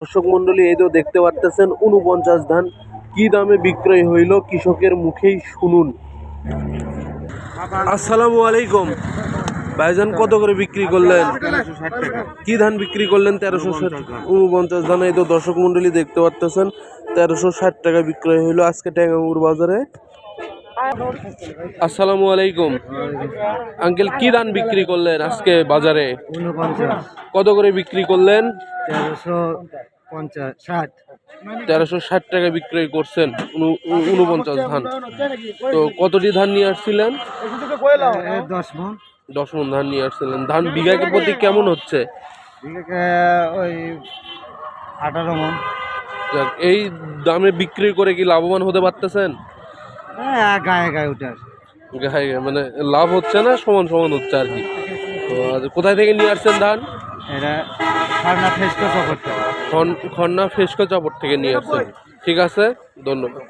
দর্শক মন্ডলী, এই তো দেখতে পারতেছেন ৪৯ ধান কি দামে বিক্রয় হইল কৃষকের মুখেই শুনুন। আসসালামু আলাইকুম ভাইজান, কত করে বিক্রি করলেন? কি ধান বিক্রি করলেন? ১৩৬০ ধান। এই তো দর্শক মন্ডলী দেখতে পারতেছেন ১৩৬০ টাকা বিক্রয় হইল আজকে টেঙ্গাঙ্গুর বাজারে। আসসালামু আলাইকুম আঙ্কেল, কি ধান বিক্রি করলেন আজকে বাজারে? ৪৯। কত করে বিক্রি করলেন? ১৩৬০ টাকা বিক্রয় করছেন ৪৯ ধান। তো কতটি ধান নিয়ে আসছিলেন? ১০ মণ ধান নিয়ে আসছিলেন। ধান বিঘাকে প্রতি কেমন হচ্ছে? ওই ১৮ মণ। যাক, এই দামে বিক্রি করে কি লাভবান হতে পারতেছেন? গায়ে গায়ে উঠে আসে। গায়ে মানে লাভ হচ্ছে না, সমান সমান হচ্ছে আর কি। তো কোথায় থেকে নিয়ে আসছেন ধান? এটা খড়না ফেসকো চপর থেকে। খন্না ফেসকো চপর থেকে নিয়ে আসছেন। ঠিক আছে, ধন্যবাদ।